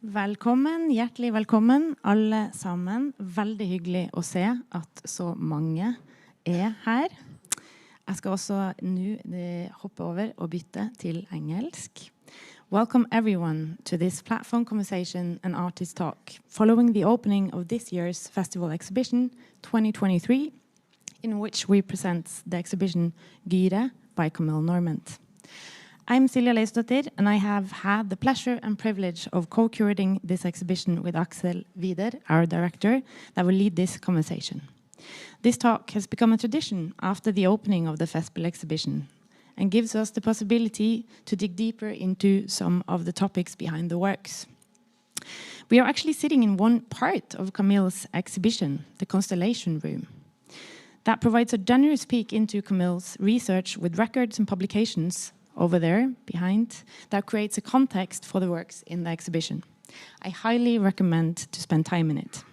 Velkommen, hjertelig velkommen alle sammen. Veldig hyggelig å se at så mange her. Jeg skal også nå hoppe over og bytte til engelsk. Welcome everyone to this platform conversation and artist talk following the opening of this year's festival exhibition 2023 in which we present the exhibition Vida by Camille Norment. I'm Silja Leisdottir, and I have had the pleasure and privilege of co-curating this exhibition with Axel, Vida, our director, that will lead this conversation. This talk has become a tradition after the opening of the Festspillene exhibition and gives us the possibility to dig deeper into some of the topics behind the works. We are actually sitting in one part of Camille's exhibition, the Constellation Room. That provides a generous peek into Camille's research with records and publications over there behind that creates a context for the works in the exhibition. I highly recommend to spend time in it.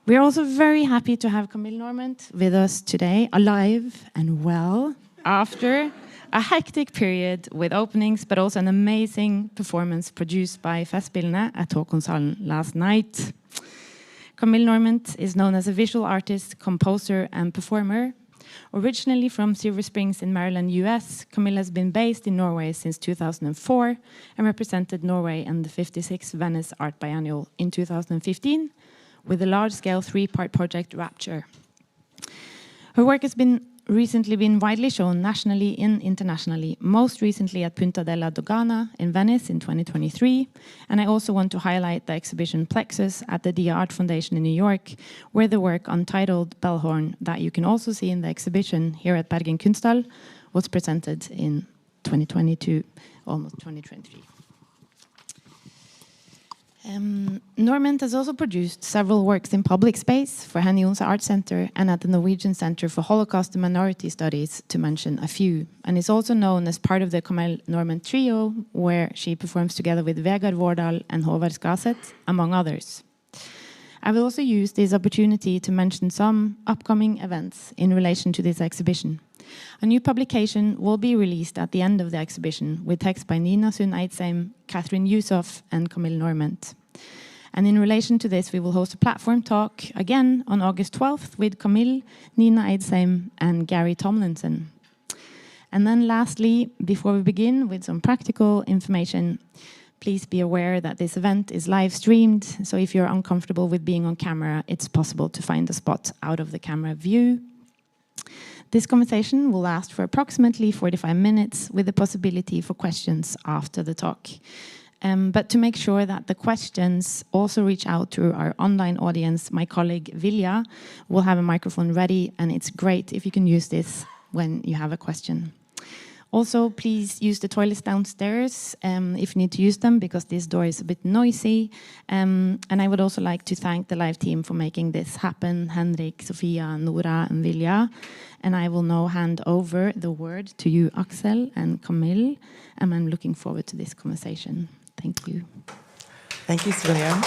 We are also very happy to have Camille Norment with us today, alive and well, after a hectic period with openings, but also an amazing performance produced by Festspillene at Kunsthall last night. Camille Norment is known as a visual artist, composer, and performer. Originally from Silver Springs in Maryland, US, Camille has been based in Norway since 2004 and represented Norway in the 56th Venice Art Biennale in 2015 with a large-scale three-part project, Rapture. Her work has recently been widely shown nationally and internationally, most recently at Punta della Dogana in Venice in 2023. And I also want to highlight the exhibition Plexus at the Dia Art Foundation in New York, where the work Untitled Bellhorn, that you can also see in the exhibition here at Bergen Kunsthall, was presented in 2022, almost 2023. Norment has also produced several works in public space for Henny Jonse Art Center and at the Norwegian Center for Holocaust and Minority Studies, to mention a few, and is also known as part of the Camille Norment trio, where she performs together with Vegard Vårdal and Håvard Skaset, among others. I will also use this opportunity to mention some upcoming events in relation to this exhibition. A new publication will be released at the end of the exhibition with text by Nina Sund Eidsheim, Catherine Yusof, and Camille Norment. And in relation to this, we will host a platform talk again on August 12th with Camille, Nina Eidsheim, and Gary Tomlinson. And then lastly, before we begin with some practical information, please be aware that this event is live streamed, so if you're uncomfortable with being on camera, it's possible to find a spot out of the camera view. This conversation will last for approximately 45 minutes with the possibility for questions after the talk. But to make sure that the questions also reach out to our online audience, my colleague Vida will have a microphone ready, and it's great if you can use this when you have a question. Also, please use the toilets downstairs if you need to use them, because this door is a bit noisy. And I would also like to thank the live team for making this happen, Henrik, Sofia, Nora, and Vilja. And I will now hand over the word to you, Axel and Camille, and I'm looking forward to this conversation. Thank you. Thank you, Silja.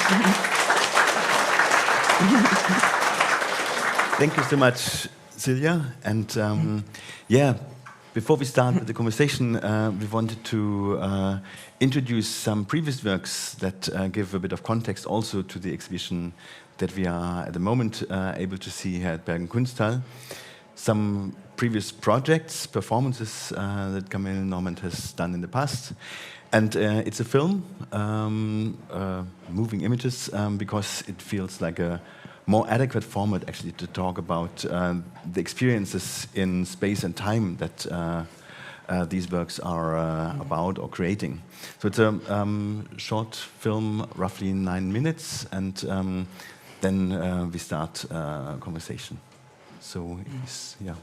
Thank you so much, Silja. And before we start with the conversation, we wanted to introduce some previous works that give a bit of context also to the exhibition that we are at the moment able to see here at Bergen Kunsthall. Some previous projects, performances that Camille Norment has done in the past. And it's a film, moving images, because it feels like a more adequate format actually to talk about the experiences in space and time that these works are about or creating. So it's a short film, roughly 9 minutes, and then we start a conversation. So, yeah.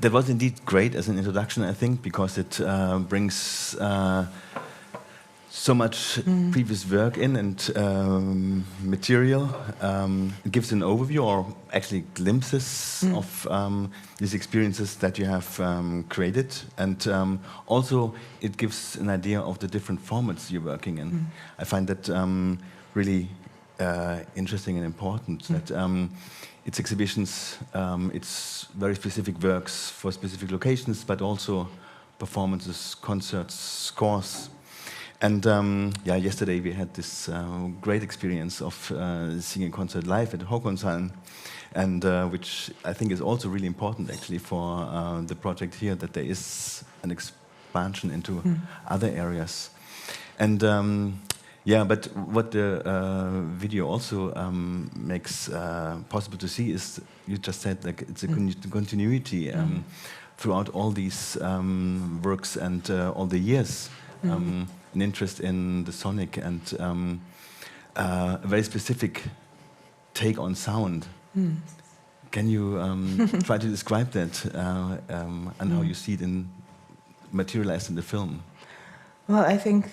that was indeed great as an introduction, I think, because it brings so much previous work in and material. It gives an overview or actually glimpses of these experiences that you have created. And also it gives an idea of the different formats you're working in. I find that really interesting and important, that it's exhibitions, it's very specific works for specific locations, but also performances, concerts, scores. And yeah, yesterday we had this great experience of seeing a concert live at Håkonshallen, and which I think is also really important actually for the project here, that there is an expansion into other areas. And yeah, but what the video also makes possible to see is, you just said, like, it's a continuity throughout all these works and all the years. An interest in the sonic and a very specific take on sound. Can you try to describe that and how you see it materialized in the film? Well, I think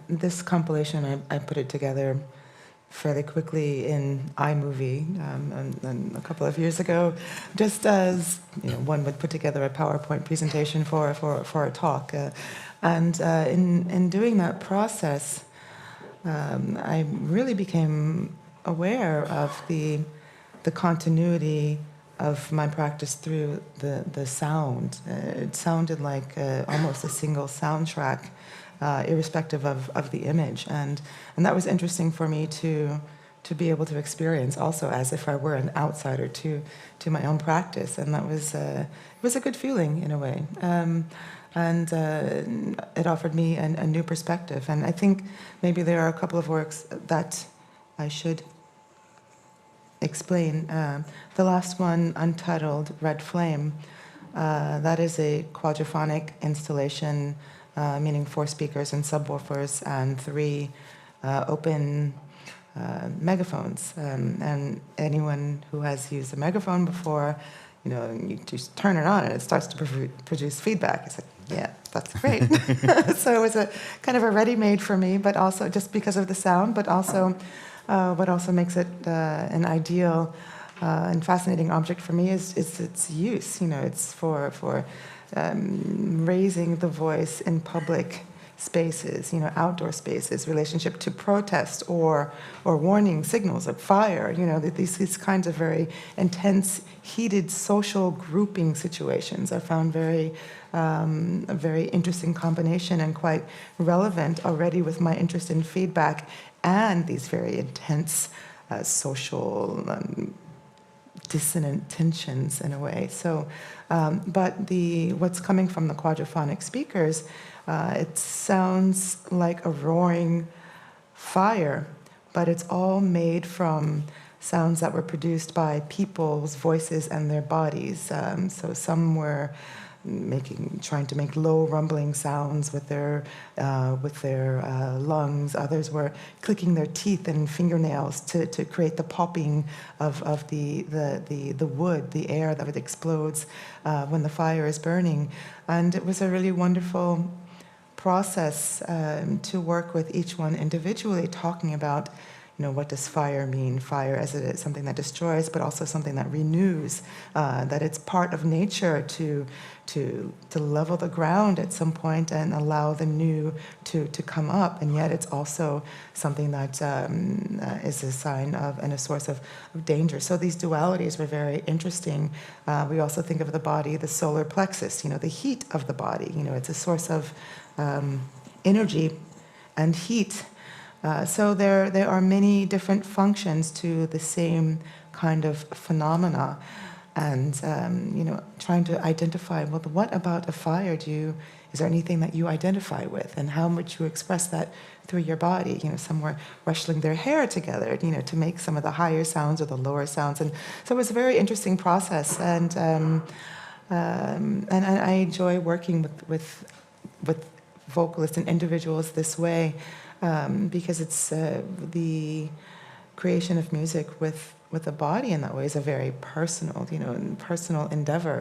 this compilation, I put it together fairly quickly in iMovie and a couple of years ago, just as one would put together a PowerPoint presentation for a talk. And in doing that process, I really became aware of the continuity of my practice through the sound. It sounded like almost a single soundtrack, irrespective of the image, and that was interesting for me to be able to experience, also as if I were an outsider to my own practice, and that was it was a good feeling in a way, and it offered me a new perspective. And I think maybe there are a couple of works that I should explain. The last one, Untitled Red Flame, that is a quadraphonic installation, meaning 4 speakers and subwoofers and 3 open megaphones. And anyone who has used a megaphone before, you just turn it on and it starts to produce feedback. It's like, yeah, that's great. So it was a kind of a ready-made for me, but also just because of the sound, but also what also makes it an ideal and fascinating object for me is its use. It's for raising the voice in public spaces, outdoor spaces, relationship to protest or warning signals of fire. These kinds of very intense, heated social grouping situations I found a very interesting combination and quite relevant already with my interest in feedback and these very intense social dissonant tensions in a way. So, but what's coming from the quadraphonic speakers, it sounds like a roaring fire, but it's all made from sounds that were produced by people's voices and their bodies. So some were trying to make low rumbling sounds with their lungs. Others were clicking their teeth and fingernails to create the popping of the wood, the air that explodes when the fire is burning. And it was a really wonderful process to work with each one individually, talking about what does fire mean? Fire as something that destroys, but also something that renews, that it's part of nature to level the ground at some point and allow the new to come up, and yet it's also something that is a sign of and a source of danger. So these dualities were very interesting. We also think of the body, the solar plexus, the heat of the body. It's a source of energy and heat. So there are many different functions to the same kind of phenomena, and trying to identify, well, what about a fire is there anything that you identify with, and how would you express that through your body? Some were rustling their hair together, to make some of the higher sounds or the lower sounds, and so it was a very interesting process, and I enjoy working with vocalists and individuals this way. Because it's the creation of music with with a body in that way is a very personal, personal endeavor,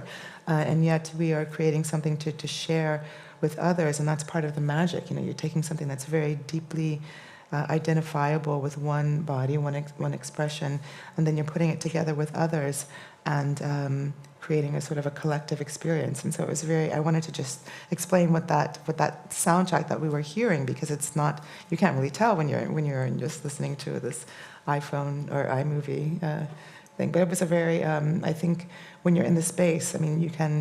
and yet we are creating something to share with others, and that's part of the magic. You're taking something that's very deeply identifiable with one body, one expression, and then you're putting it together with others and creating a sort of a collective experience. And so it was I wanted to just explain what that soundtrack that we were hearing, because it's not, you can't really tell when you're just listening to this iPhone or iMovie thing. But it was a very, I think when you're in the space, you can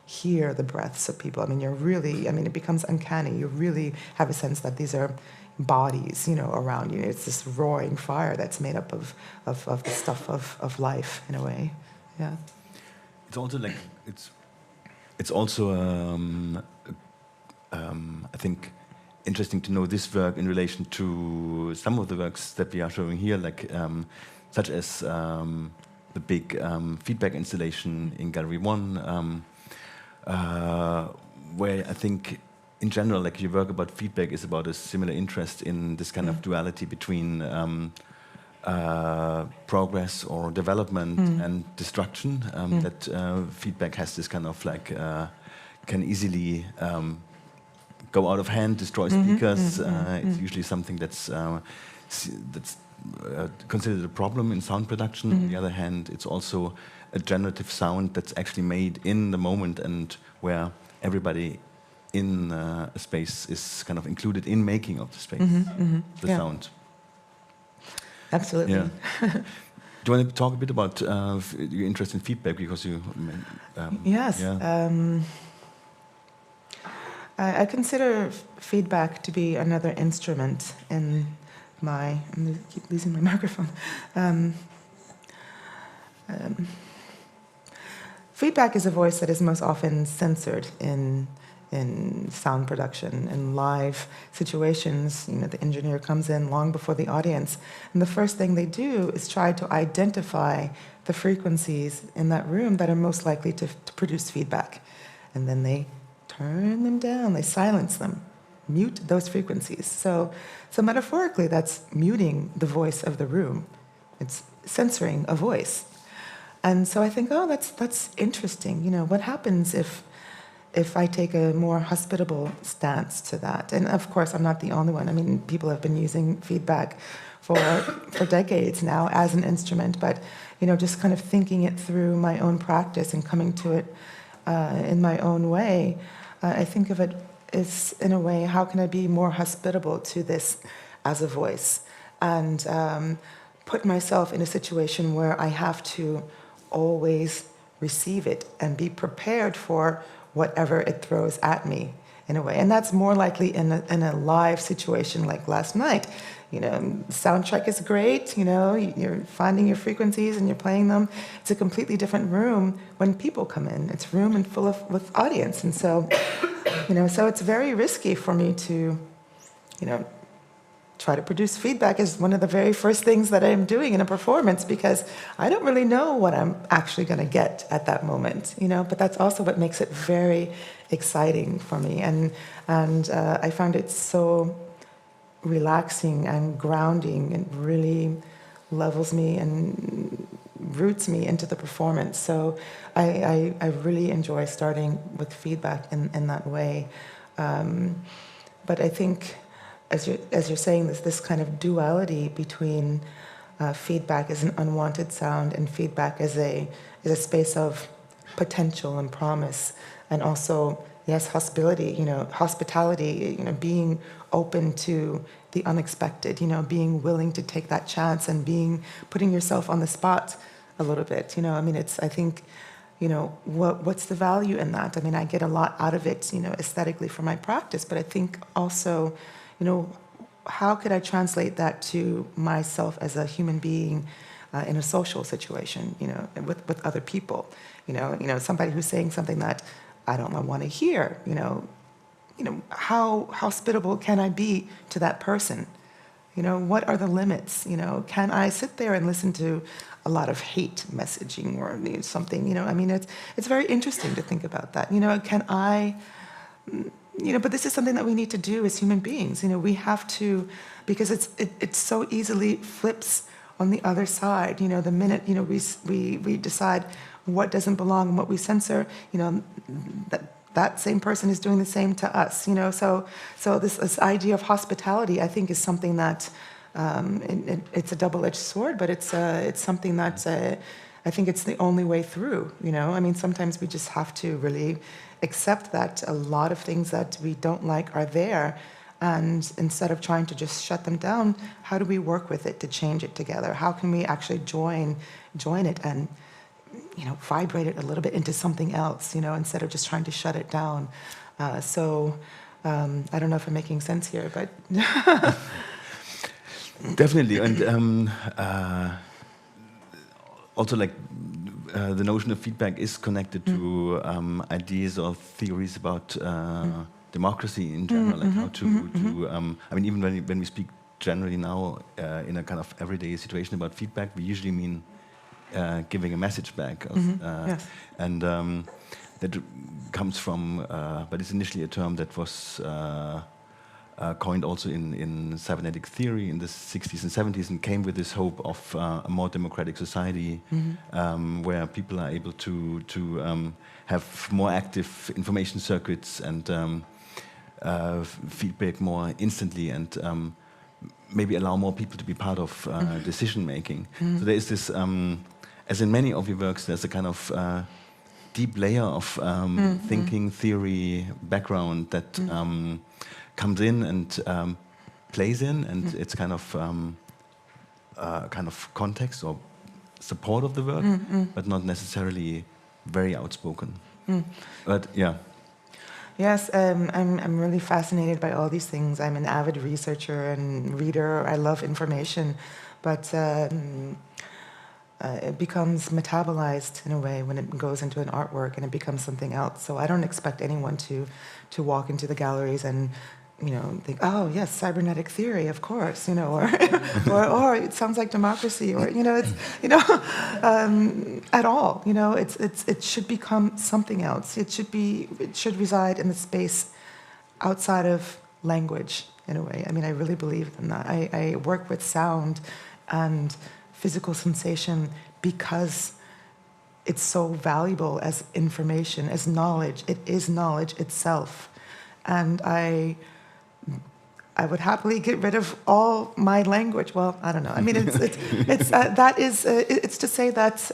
hear the breaths of people. It becomes uncanny. You really have a sense that these are bodies, around you. It's this roaring fire that's made up of the stuff of life, in a way. Yeah. It's also like it's also I think interesting to know this work in relation to some of the works that we are showing here, like such as the big feedback installation in Gallery 1, where I think in general, like your work about feedback is about a similar interest in this kind of duality between progress or development and destruction. That feedback has this kind of like can easily go out of hand, destroy speakers. It's usually something that's considered a problem in sound production. On the other hand, it's also a generative sound that's actually made in the moment, and where everybody in a space is kind of included in making of the space, the sound. Absolutely. Yeah. Do you want to talk a bit about your interest in feedback, because you? Yes. Yeah. I consider feedback to be another instrument in my. I'm going to keep losing my microphone. Feedback is a voice that is most often censored in sound production, in live situations. The engineer comes in long before the audience, and the first thing they do is try to identify the frequencies in that room that are most likely to produce feedback. And then they turn them down, they silence them, mute those frequencies. So metaphorically, that's muting the voice of the room. It's censoring a voice. And so I think, that's interesting. What happens if I take a more hospitable stance to that? And of course, I'm not the only one. People have been using feedback for decades now as an instrument, but just kind of thinking it through my own practice and coming to it in my own way, I think of it as, in a way, how can I be more hospitable to this as a voice, and put myself in a situation where I have to always receive it and be prepared for whatever it throws at me, in a way. And that's more likely in a live situation like last night. Soundtrack is great, you're finding your frequencies and you're playing them. It's a completely different room when people come in. It's a room and full with audience. And so, so it's very risky for me to, try to produce feedback as one of the very first things that I'm doing in a performance, because I don't really know what I'm actually going to get at that moment, but that's also what makes it very exciting for me. And I found it so relaxing and grounding, and really levels me and roots me into the performance. So I really enjoy starting with feedback in that way. But I think, as you're saying, this kind of duality between feedback as an unwanted sound and feedback as a space of potential and promise, and also, yes, hospitality, being open to the unexpected, being willing to take that chance, and putting yourself on the spot a little bit. I think, what's the value in that? I get a lot out of it, aesthetically for my practice, but I think also, how could I translate that to myself as a human being in a social situation, with other people? Somebody who's saying something that I don't want to hear, how hospitable can I be to that person? What are the limits? Can I sit there and listen to a lot of hate messaging or something? It's very interesting to think about that. Can I... but this is something that we need to do as human beings. We have to, because it so easily flips on the other side. The minute we decide what doesn't belong and what we censor, that same person is doing the same to us. So this idea of hospitality, I think, is something that it's a double-edged sword, but it's something that I think it's the only way through. Sometimes we just have to really accept that a lot of things that we don't like are there. And instead of trying to just shut them down, how do we work with it to change it together? How can we actually join it and vibrate it a little bit into something else, instead of just trying to shut it down? So I don't know if I'm making sense here, but definitely. And also, like, the notion of feedback is connected to ideas or theories about democracy in general, like how to even when we speak generally now in a kind of everyday situation about feedback, we usually mean giving a message back. Yes. And that comes from, but it's initially a term that was coined also in cybernetic theory in the 60s and 70s, and came with this hope of a more democratic society where people are able to have more active information circuits and feedback more instantly, and maybe allow more people to be part of decision making. So there is this, as in many of your works, there's a kind of deep layer of thinking, theory, background that comes in and plays in, and it's kind of context or support of the work, but not necessarily very outspoken. But yeah. Yes, I'm really fascinated by all these things. I'm an avid researcher and reader. I love information, but it becomes metabolized in a way when it goes into an artwork and it becomes something else. So I don't expect anyone to walk into the galleries and think, oh yes, cybernetic theory, of course, or it sounds like democracy, or at all. It should become something else. It should reside in the space outside of language in a way. I really believe in that. I work with sound and physical sensation because it's so valuable as information, as knowledge. It is knowledge itself, and I would happily get rid of all my language. Well, I don't know. It's to say that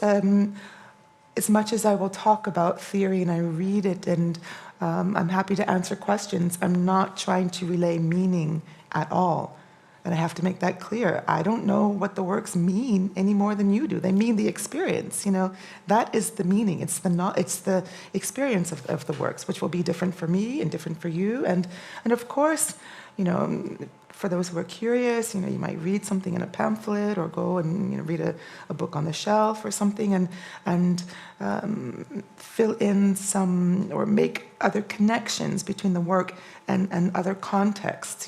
as much as I will talk about theory and I read it and I'm happy to answer questions, I'm not trying to relay meaning at all. And I have to make that clear. I don't know what the works mean any more than you do. They mean the experience. That is the meaning. It's the experience of the works, which will be different for me and different for you. And of course, for those who are curious, you might read something in a pamphlet or go and read a book on the shelf or something and fill in some or make other connections between the work and other contexts.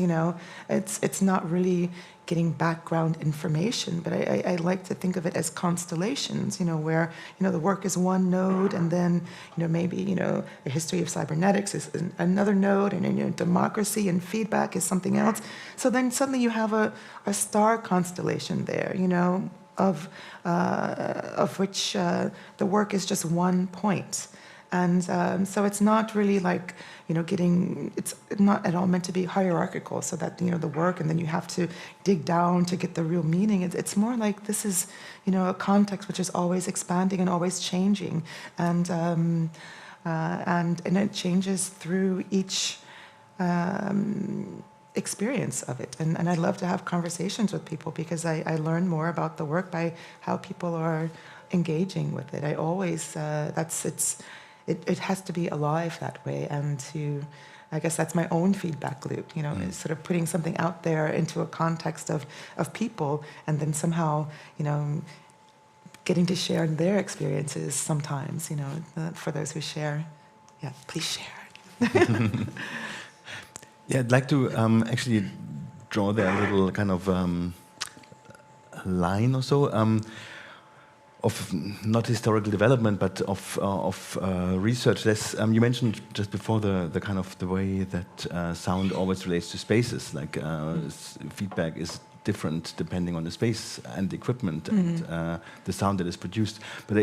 It's not really getting background information, but I like to think of it as constellations, where the work is one node, and then maybe the history of cybernetics is another node, and democracy and feedback is something else. So then suddenly you have a star constellation there, of which the work is just one point. And so it's not really like, it's not at all meant to be hierarchical so that, the work, and then you have to dig down to get the real meaning. It's more like this is, a context which is always expanding and always changing. And it changes through each experience of it. And I love to have conversations with people because I learn more about the work by how people are engaging with it. I always, it has to be alive that way, and I guess that's my own feedback loop, is sort of putting something out there into a context of people, and then somehow, getting to share their experiences sometimes, for those who share. Yeah, please share. Yeah, I'd like to actually draw there a little kind of line or so. Of not historical development, but of research. You mentioned just before the kind of the way that sound always relates to spaces. Like feedback is different depending on the space and the equipment and the sound that is produced. But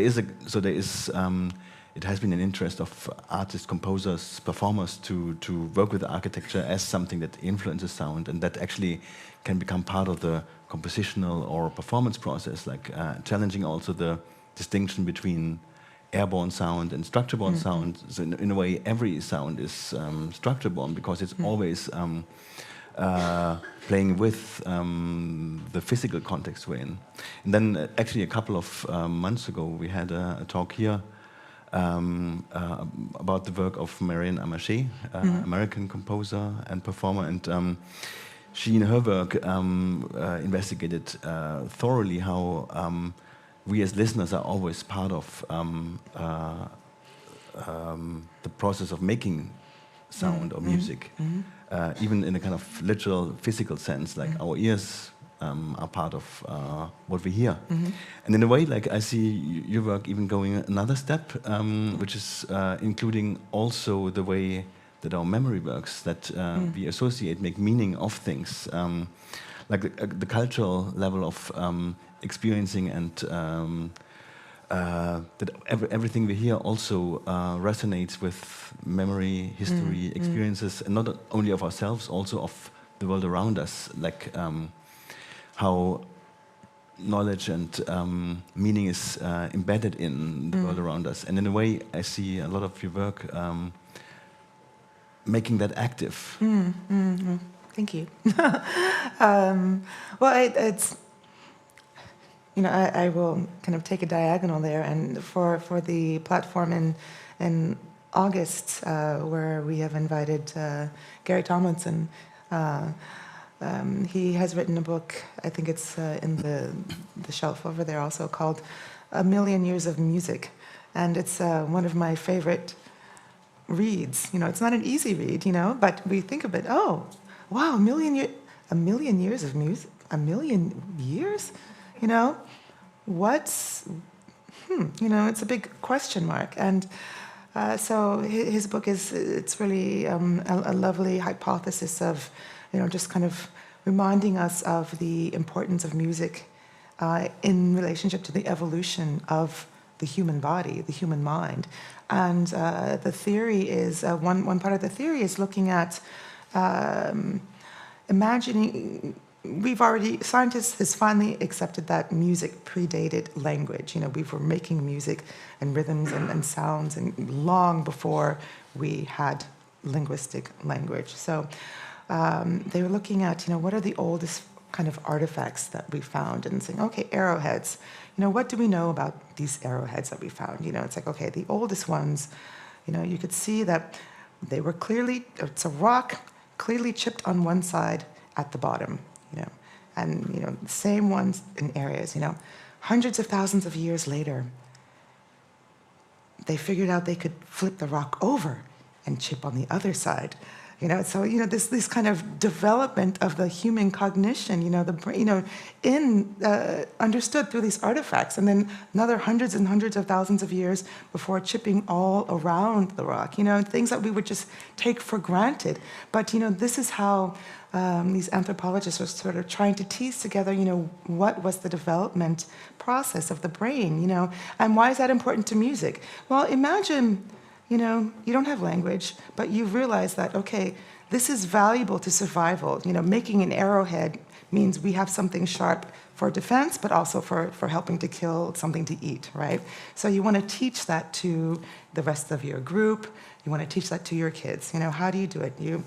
it has been an interest of artists, composers, performers to work with architecture as something that influences sound, and that actually can become part of the compositional or performance process, like challenging also the distinction between airborne sound and structure-borne sound. So in a way, every sound is structure-borne because it's always playing with the physical context we're in. And then actually a couple of months ago, we had a talk here about the work of Marianne Amaché, American composer and performer, and she in her work investigated thoroughly how we as listeners are always part of the process of making sound or music, even in a kind of literal physical sense, like our ears are part of what we hear. And in a way, like I see your work even going another step, which is including also the way that our memory works, that we associate, make meaning of things, like the cultural level of experiencing, and that everything we hear also resonates with memory, history, experiences, and not only of ourselves, also of the world around us, like how knowledge and meaning is embedded in the world around us. And in a way, I see a lot of your work making that active. Thank you. Well, it's, you know, I will kind of take a diagonal there, and for the platform in August, where we have invited Gary Tomlinson. He has written a book, I think it's in the shelf over there also, called A Million Years of Music. And it's one of my favorite reads. You know, it's not an easy read, you know, but we think of it, oh, wow, a million years of music? A million years? You know, you know, it's a big question mark. And so his book it's really a lovely hypothesis of, you know, just kind of reminding us of the importance of music in relationship to the evolution of the human body, the human mind. And the theory is, one part of the theory is looking at imagining, scientists has finally accepted that music predated language. You know, we were making music and rhythms and sounds and long before we had linguistic language. So they were looking at, you know, what are the oldest kind of artifacts that we found, and saying, okay, arrowheads. You know, what do we know about these arrowheads that we found? You know, it's like, okay, the oldest ones, you know, you could see that they were clearly, it's a rock, clearly chipped on one side at the bottom, you know, and, you know, the same ones in areas, you know. Hundreds of thousands of years later, they figured out they could flip the rock over and chip on the other side. You know, so, you know, this kind of development of the human cognition, you know, the brain, you know, understood through these artifacts, and then another hundreds and hundreds of thousands of years before chipping all around the rock, you know, things that we would just take for granted. But, you know, this is how these anthropologists are sort of trying to tease together, you know, what was the development process of the brain, you know, and why is that important to music? Well, imagine, you know, you don't have language, but you realize that, okay, this is valuable to survival. You know, making an arrowhead means we have something sharp for defense, but also for helping to kill, something to eat, right? So you want to teach that to the rest of your group. You want to teach that to your kids. You know, how do you do it? You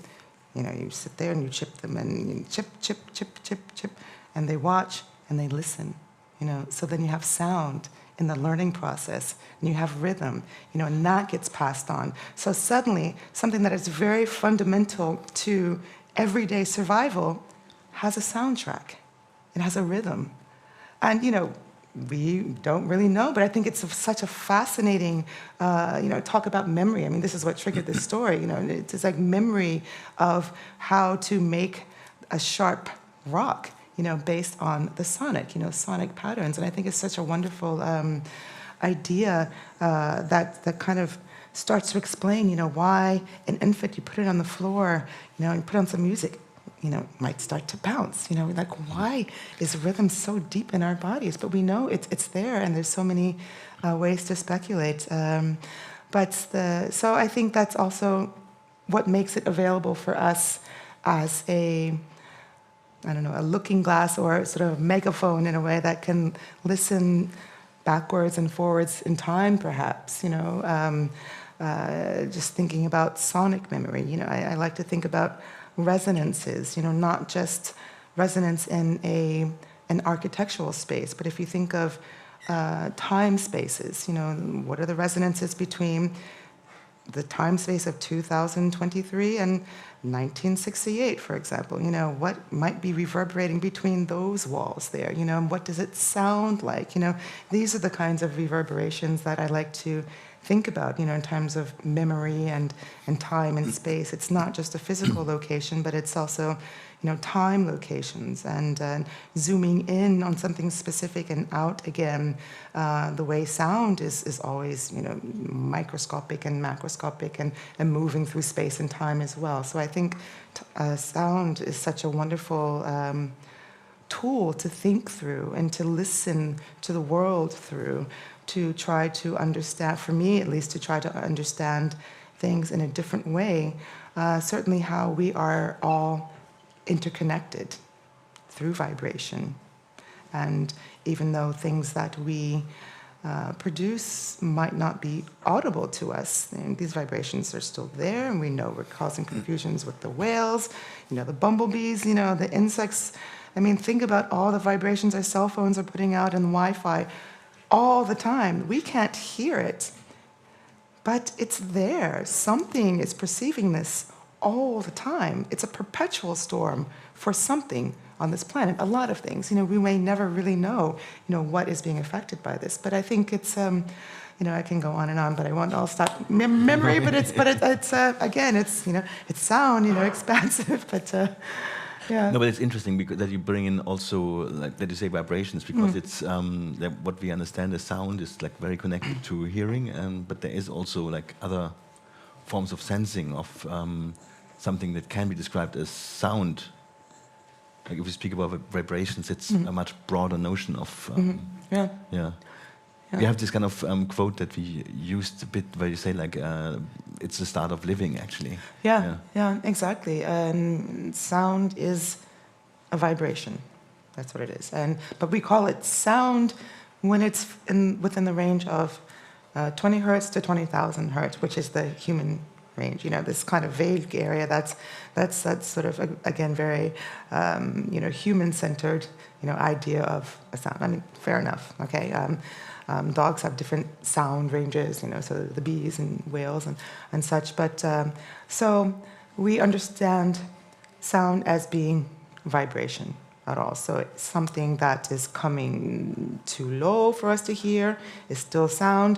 know, you sit there and you chip them, and you chip, chip, chip, chip, chip, and they watch and they listen, you know. So then you have sound in the learning process, and you have rhythm, you know, and that gets passed on. So suddenly, something that is very fundamental to everyday survival has a soundtrack. It has a rhythm. And, you know, we don't really know, but I think it's such a fascinating, you know, talk about memory. I mean, this is what triggered this story, you know, it's like memory of how to make a sharp rock, you know, based on the sonic, you know, sonic patterns. And I think it's such a wonderful idea that kind of starts to explain, you know, why an infant, you put it on the floor, you know, you put on some music, might start to bounce. Like, why is rhythm so deep in our bodies? But we know it's there, and there's so many ways to speculate. So I think that's also what makes it available for us as a looking glass or sort of megaphone in a way that can listen backwards and forwards in time, perhaps. Just thinking about sonic memory. I like to think about resonances. Not just resonance in an architectural space, but if you think of time spaces, what are the resonances between the time space of 2023 and 1968, for example? What might be reverberating between those walls there? What does it sound like? These are the kinds of reverberations that I like to think about, in terms of memory and time and space. It's not just a physical location, but it's also, time locations, and zooming in on something specific and out again. The way sound is always, microscopic and macroscopic and moving through space and time as well. So I think sound is such a wonderful tool to think through and to listen to the world through, to try to understand, for me at least, to try to understand things in a different way. Certainly how we are all interconnected through vibration. And even though things that we produce might not be audible to us, these vibrations are still there, and we know we're causing confusions with the whales, the bumblebees, the insects. I mean, think about all the vibrations our cell phones are putting out and Wi-Fi all the time. We can't hear it, but it's there. Something is perceiving this all the time. It's a perpetual storm for something on this planet. A lot of things. We may never really know, what is being affected by this. But I think it's, I can go on and on, but I won't. I'll stop memory. But it's again, it's sound, expansive. But yeah. No, but it's interesting because that you bring in also, like that you say, vibrations, because it's that what we understand as sound is like very connected to hearing, but there is also like other forms of sensing of something that can be described as sound. Like if we speak about vibrations, it's a much broader notion of yeah. We have this kind of quote that we used a bit where you say like it's the start of living, actually. Yeah, exactly. And sound is a vibration. That's what it is. But we call it sound when it's within the range of 20 hertz to 20,000 hertz, which is the human range. This kind of vague area that's sort of again very human-centered idea of a sound. I mean, fair enough. Okay. Dogs have different sound ranges, so the bees and whales and such. But so we understand sound as being vibration at all. So it's something that is coming too low for us to hear is still sound.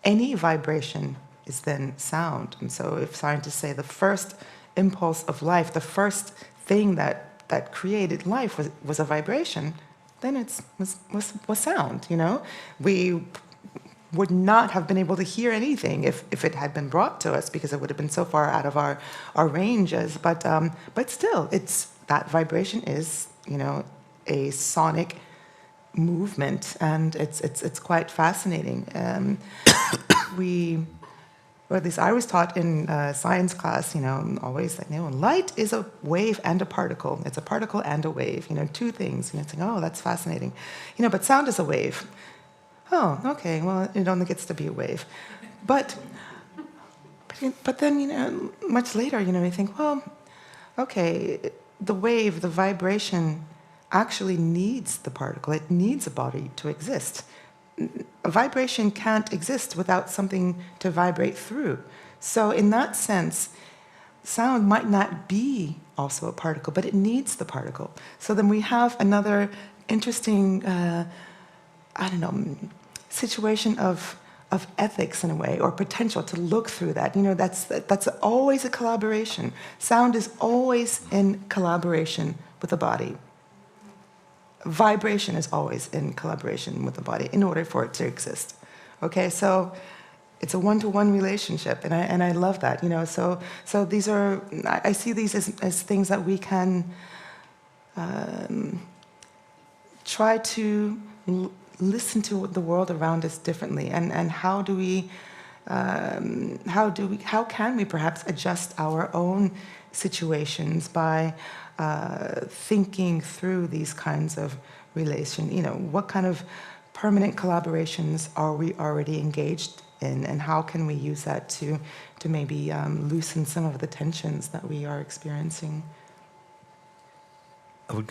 Any vibration is then sound. And so if scientists say the first impulse of life, the first thing that created life was a vibration, then it was sound, We would not have been able to hear anything if it had been brought to us, because it would have been so far out of our ranges. But still, that vibration is, a sonic movement, and it's quite fascinating. Or at least I was taught in science class, always like, light is a wave and a particle. It's a particle and a wave, two things. And it's like, oh, that's fascinating. But sound is a wave. Oh, okay, well, it only gets to be a wave. But then, much later, you think, well, okay, the wave, the vibration actually needs the particle. It needs a body to exist. A vibration can't exist without something to vibrate through. So in that sense, sound might not be also a particle, but it needs the particle. So then we have another interesting, situation of ethics in a way, or potential to look through that. That's always a collaboration. Sound is always in collaboration with the body. Vibration is always in collaboration with the body in order for it to exist. Okay, so it's a one-to-one relationship, and I love that, you know. So these are, I see these as things that we can try to listen to the world around us differently, and how can we perhaps adjust our own situations by thinking through these kinds of relation, you know, what kind of permanent collaborations are we already engaged in, and how can we use that to maybe loosen some of the tensions that we are experiencing. I would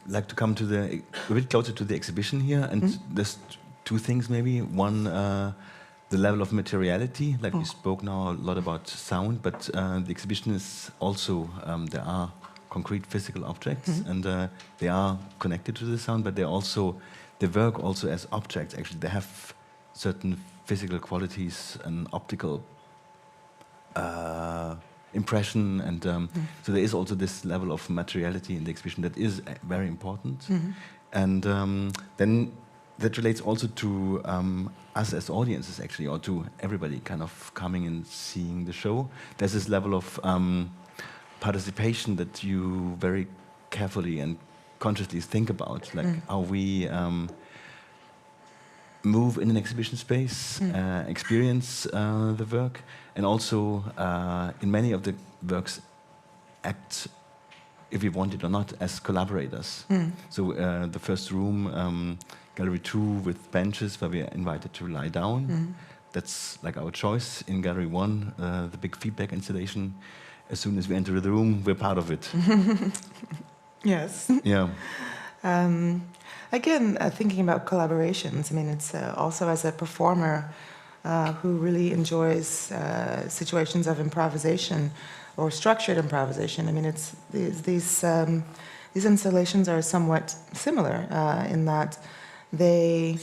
like to come to a bit closer to the exhibition here, and there's two things maybe. One, the level of materiality, like we spoke now a lot about sound, but the exhibition is also, there are concrete physical objects, and they are connected to the sound, but they work also as objects. Actually, they have certain physical qualities and optical impression, and so there is also this level of materiality in the exhibition that is very important. And then that relates also to us as audiences, actually, or to everybody kind of coming and seeing the show. There's this level of participation that you very carefully and consciously think about, like how we move in an exhibition space, experience the work, and also in many of the works act, if we want it or not, as collaborators. So the first room, Gallery 2 with benches where we are invited to lie down. That's like our choice. In Gallery 1, the big feedback installation, as soon as we enter the room, we're part of it. Yes. Yeah. Again, thinking about collaborations, I mean, it's also as a performer who really enjoys situations of improvisation or structured improvisation. I mean, it's these installations are somewhat similar in that they,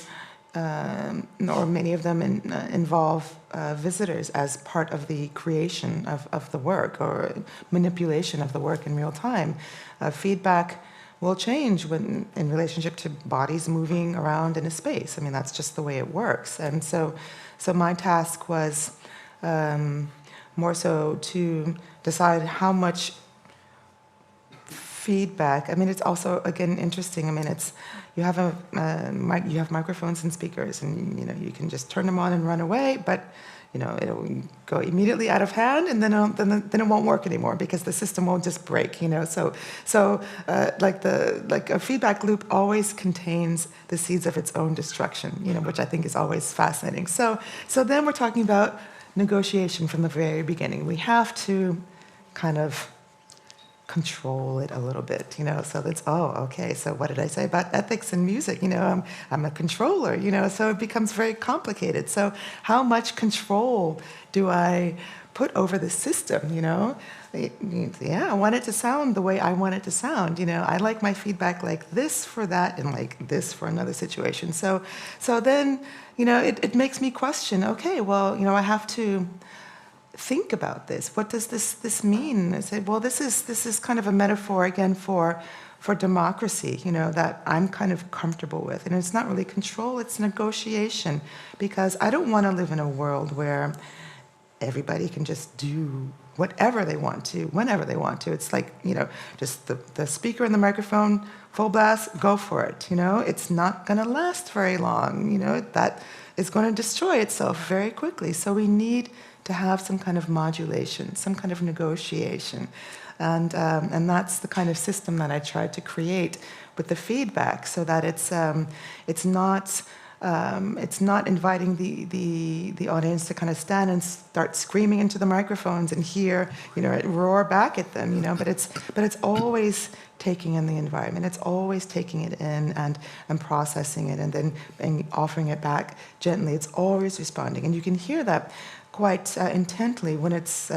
or many of them involve visitors as part of the creation of the work or manipulation of the work in real time. Feedback will change when in relationship to bodies moving around in a space. I mean, that's just the way it works. And so my task was more so to decide how much feedback. I mean, it's also, again, interesting. I mean, it's you have you have microphones and speakers, and you know you can just turn them on and run away, but you know it'll go immediately out of hand, and then it won't work anymore because the system won't just break. You know, so like a feedback loop always contains the seeds of its own destruction. You know, which I think is always fascinating. So then we're talking about negotiation from the very beginning. We have to kind of control it a little bit, you know, so that's, okay, so what did I say about ethics and music? You know, I'm a controller, you know, so it becomes very complicated. So how much control do I put over the system, you know? Yeah, I want it to sound the way I want it to sound, you know. I like my feedback like this for that and like this for another situation. So then, you know, it makes me question, okay, well, you know, I have to think about this. What does this mean? I say, well, this is kind of a metaphor again for democracy, you know, that I'm kind of comfortable with. And it's not really control, it's negotiation, because I don't want to live in a world where everybody can just do whatever they want to, whenever they want to. It's like, you know, just the speaker and the microphone, full blast, go for it, you know. It's not going to last very long, you know. That is going to destroy itself very quickly. So we need to have some kind of modulation, some kind of negotiation. And that's the kind of system that I tried to create with the feedback, so that it's not inviting the audience to kind of stand and start screaming into the microphones and hear, you know, it roar back at them, you know, but it's always taking in the environment. It's always taking it in and processing it and then offering it back gently. It's always responding. And you can hear that quite intently when it's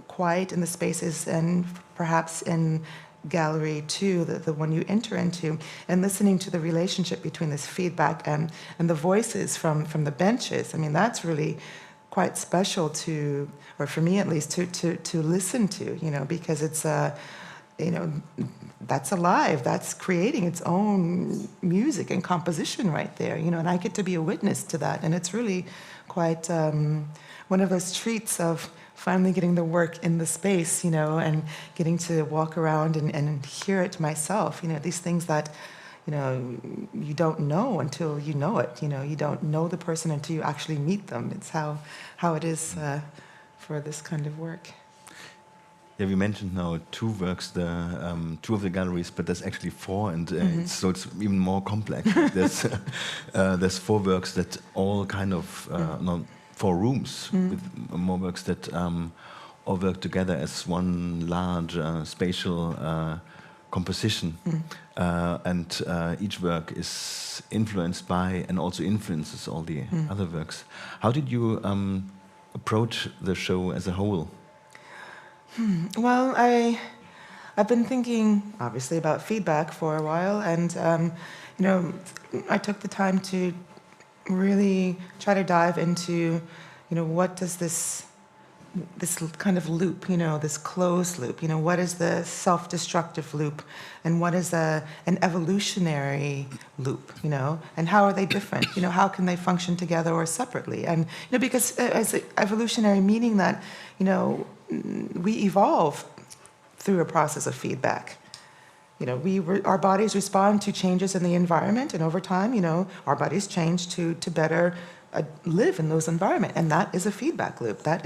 quiet in the spaces, and perhaps in Gallery 2, the one you enter into, and listening to the relationship between this feedback and the voices from the benches. I mean, that's really quite special to, or for me at least, to listen to, you know, because it's you know, that's alive, that's creating its own music and composition right there, you know, and I get to be a witness to that. And it's really quite one of those treats of finally getting the work in the space, you know, and getting to walk around and hear it myself, you know, these things that, you know, you don't know until you know it, you know, you don't know the person until you actually meet them. It's how it is for this kind of work. Yeah, we mentioned now two works, two of the galleries, but there's actually four, and so it's even more complex. There's four works that all kind of, no, 4 rooms with more works that all work together as one large spatial composition, and each work is influenced by and also influences all the other works. How did you approach the show as a whole? Well, I've been thinking, obviously, about feedback for a while, and you know, I took the time to really try to dive into, you know, what does this kind of loop, you know, this closed loop, you know, what is the self-destructive loop, and what is an evolutionary loop, you know, and how are they different, you know, how can they function together or separately? And, you know, because as evolutionary, meaning that, you know, we evolve through a process of feedback. You know, our bodies respond to changes in the environment, and over time, you know, our bodies change to better live in those environments, and that is a feedback loop. It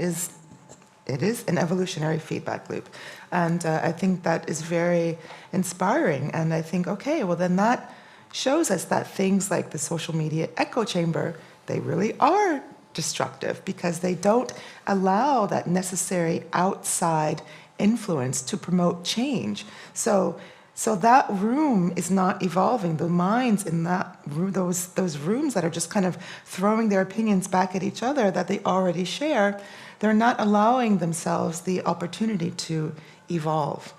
is an evolutionary feedback loop, and I think that is very inspiring. And I think, okay, well, then that shows us that things like the social media echo chamber, they really are destructive because they don't allow that necessary outside influence to promote change. So that room is not evolving. The minds in that room, those rooms that are just kind of throwing their opinions back at each other that they already share, they're not allowing themselves the opportunity to evolve.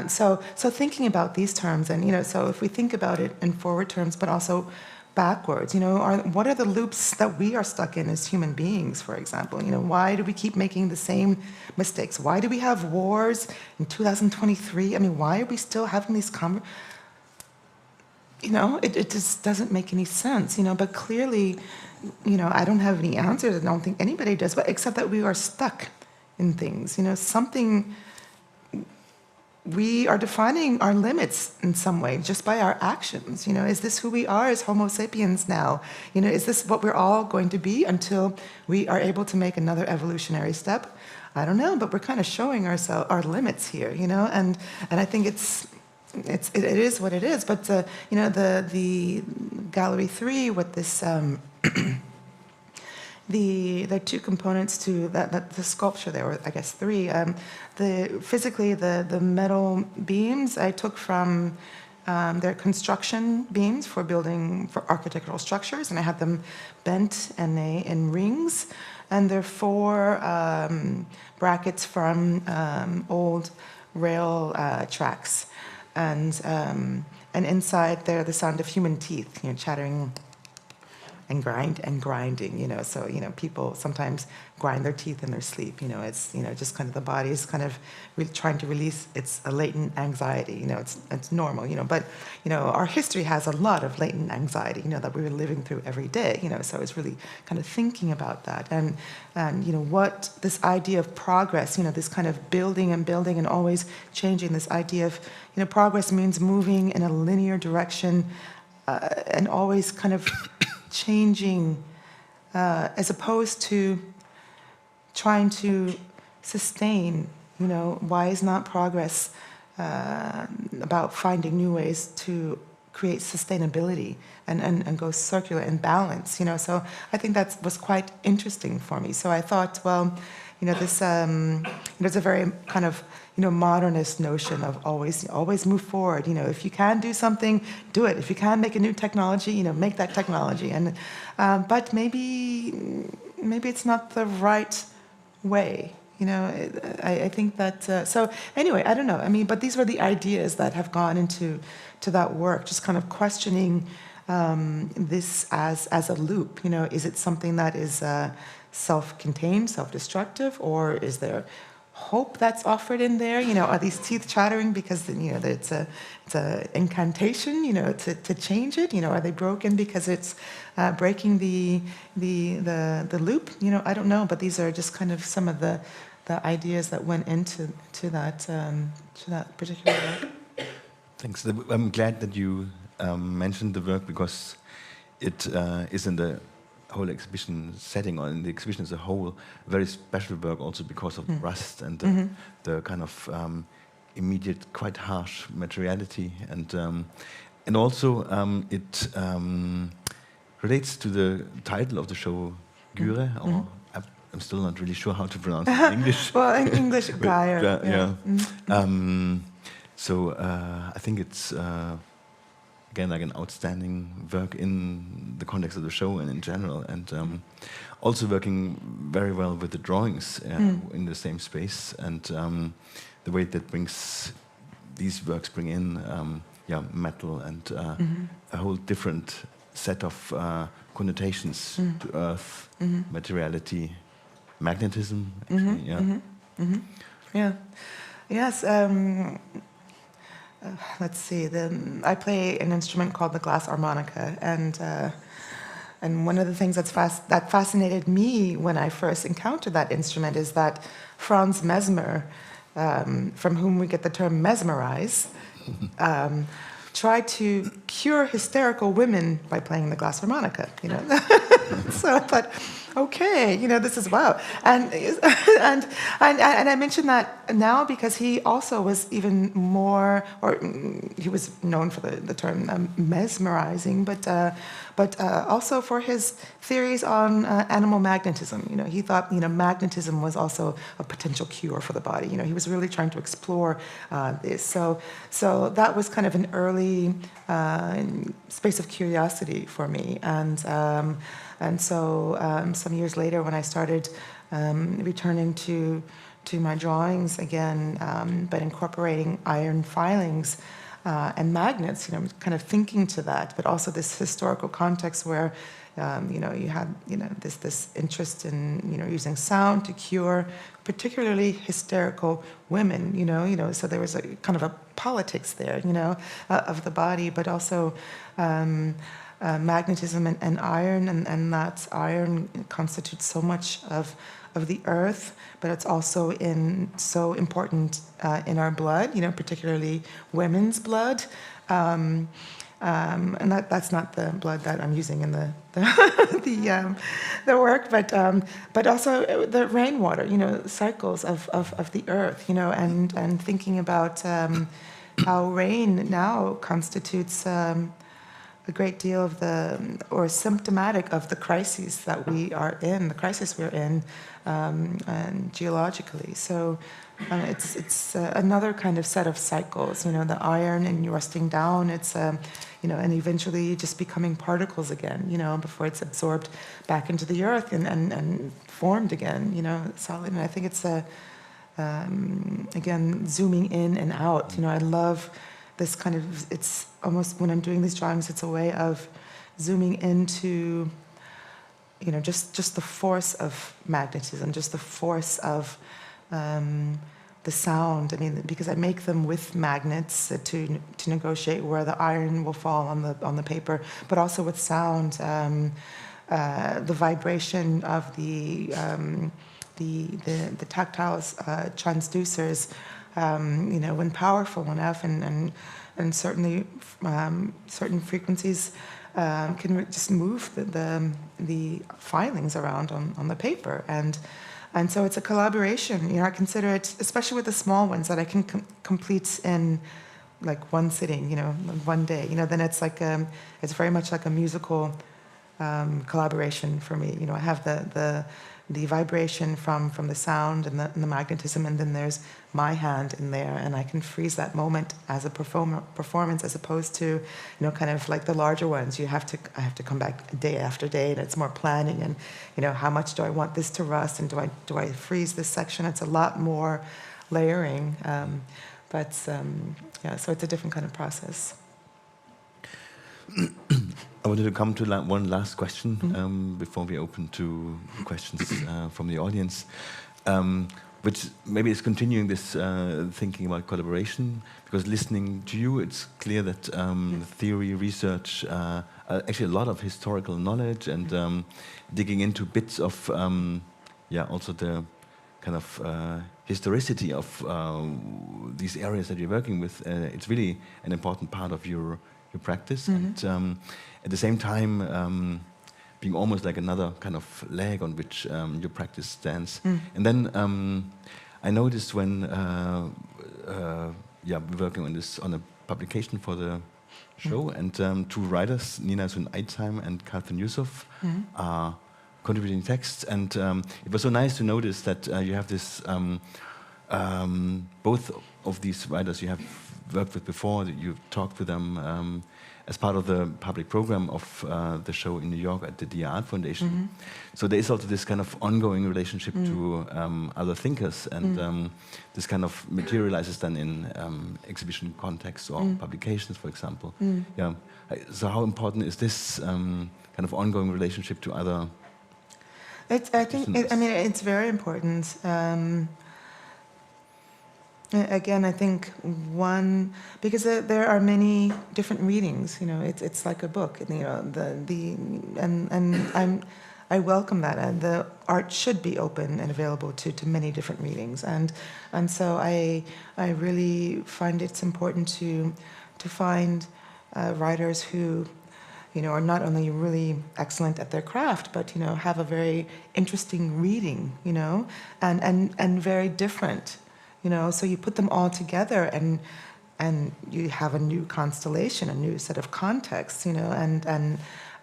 So thinking about these terms, and you know, so if we think about it in forward terms, but also backwards, you know, what are the loops that we are stuck in as human beings, for example? You know, why do we keep making the same mistakes? Why do we have wars in 2023? I mean, why are we still having these you know, it just doesn't make any sense, you know, but clearly, you know, I don't have any answers. I don't think anybody does, but except that we are stuck in things, you know, we are defining our limits in some way just by our actions. You know, is this who we are as Homo sapiens now? You know, is this what we're all going to be until we are able to make another evolutionary step? I don't know, but we're kind of showing our limits here, you know, and I think it is what it is. But you know, the Gallery 3 with this. The 2 components to that the sculpture there, or I guess 3. Physically the metal beams I took from their construction beams for architectural structures, and I had them bent in rings, and there are 4 brackets from old rail tracks, and inside there the sound of human teeth, you know, chattering. And grinding, you know. So, you know, people sometimes grind their teeth in their sleep, you know. It's, you know, just kind of the body is kind of trying to release a latent anxiety, you know. It's normal, you know. But, you know, our history has a lot of latent anxiety, you know, that we're living through every day, you know. So it's really kind of thinking about that, and you know, what this idea of progress, you know, this kind of building and always changing. This idea of, you know, progress means moving in a linear direction, and always kind of changing, as opposed to trying to sustain, you know. Why is not progress about finding new ways to create sustainability and go circular and balance, you know? So I think that was quite interesting for me. So I thought, well, you know, this there's a very kind of, you know, modernist notion of always move forward. You know, if you can do something, do it. If you can make a new technology, you know, make that technology. And but maybe it's not the right way. You know, I think that. So anyway, I don't know. I mean, but these were the ideas that have gone into that work. Just kind of questioning this as a loop. You know, is it something that is self-contained, self-destructive, or is there hope that's offered in there. Are these teeth chattering because it's a incantation, to change it? Are they broken because it's breaking the loop? I don't know, but these are just kind of some of the ideas that went into that particular work. Thanks. I'm glad that you mentioned the work, because it is in the whole exhibition setting, or in the exhibition as a whole, very special work, also because of the rust and the kind of immediate, quite harsh materiality, and also it relates to the title of the show, Gyre, or I'm still not really sure how to pronounce it in English. Well, in English, Gyre. Yeah. So I think it's again like an outstanding work in the context of the show and in general, and also working very well with the drawings in the same space, and the way that these works bring in metal and a whole different set of connotations to earth, materiality, magnetism. Actually, Yeah. Yes. Let's see. I play an instrument called the glass harmonica, and one of the things that fascinated me when I first encountered that instrument is that Franz Mesmer, from whom we get the term mesmerize, tried to cure hysterical women by playing the glass harmonica. So I thought, okay, this is wow. And I mention that now because he also was even more, or he was known for the term mesmerizing, but also for his theories on animal magnetism. He thought magnetism was also a potential cure for the body. He was really trying to explore this. So that was kind of an early space of curiosity for me, and so some years later, when I started returning to my drawings again, but incorporating iron filings and magnets, kind of thinking to that, but also this historical context where you had this interest in using sound to cure particularly hysterical women. So there was a kind of a politics there, of the body, but also. Magnetism and iron, and that iron constitutes so much of the earth, but it's also so important in our blood, particularly women's blood, and that's not the blood that I'm using in the work, but also the rainwater, cycles of the earth, and thinking about how rain now constitutes. A great deal of or symptomatic of the crises that we are in, the crisis we're in, and geologically. So it's another kind of set of cycles, the iron and rusting down, it's, and eventually just becoming particles again, before it's absorbed back into the earth and formed again, solid. And I think it's, again, zooming in and out. I love this kind of, it's almost, when I'm doing these drawings, it's a way of zooming into, just the force of magnetism, just the force of the sound. I mean, because I make them with magnets to negotiate where the iron will fall on the paper, but also with sound, the vibration of the tactile transducers. When powerful enough, and certainly certain frequencies can just move the filings around on the paper, and so it's a collaboration. I consider it, especially with the small ones, that I can complete in like one sitting, one day. Then it's like it's very much like a musical collaboration for me. I have the vibration from the sound and the magnetism, and then there's my hand in there, and I can freeze that moment as a performance, as opposed to, kind of like the larger ones. I have to come back day after day, and it's more planning, and how much do I want this to rust, and do I freeze this section? It's a lot more layering, but so it's a different kind of process. I wanted to come to one last question before we open to questions from the audience. which maybe is continuing this thinking about collaboration, because listening to you, it's clear that theory, research, actually a lot of historical knowledge, and digging into bits of, also the kind of historicity of these areas that you're working with. It's really an important part of your practice, and at the same time, being almost like another kind of leg on which your practice stands. And then I noticed when we're working on a publication for the show, and two writers, Nina Sun-Eitzheim and Catherine Yusuf, are contributing texts, and it was so nice to notice that you have this, both of these writers you have worked with before, that you've talked to them as part of the public program of the show in New York at the Dia Art Foundation. So there is also this kind of ongoing relationship to other thinkers, and this kind of materializes then in exhibition contexts or publications, for example. Yeah. So how important is this kind of ongoing relationship to other? I mean, it's very important. Again, I think because there are many different readings. You know, it's like a book. You know, I welcome that, and the art should be open and available to many different readings. And so I really find it's important to find writers who, you know, are not only really excellent at their craft, but, you know, have a very interesting reading, you know, and very different. You know, so you put them all together, and you have a new constellation, a new set of contexts. You know, and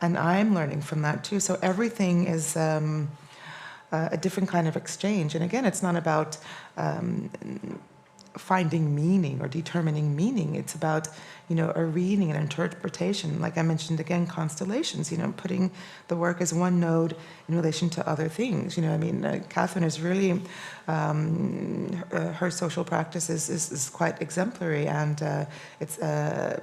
I'm learning from that too. So everything is a different kind of exchange. And again, it's not about finding meaning or determining meaning. It's about, you know, a reading and interpretation. Like I mentioned again, constellations. You know, putting the work as one node in relation to other things. You know, I mean, Catherine is really her social practice is quite exemplary, and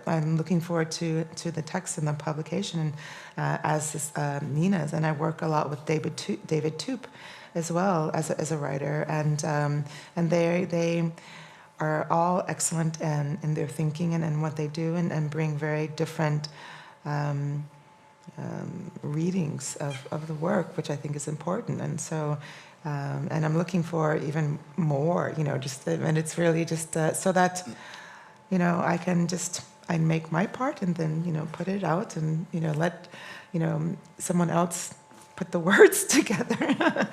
I'm looking forward to the text and the publication, as is Nina's. And I work a lot with David Toop as well as a writer, and they are all excellent in their thinking and what they do, and bring very different readings of the work, which I think is important. And so, and I'm looking for even more, you know, and it's really just so that, you know, I make my part, and then, you know, put it out, and, you know, let, you know, someone else put the words together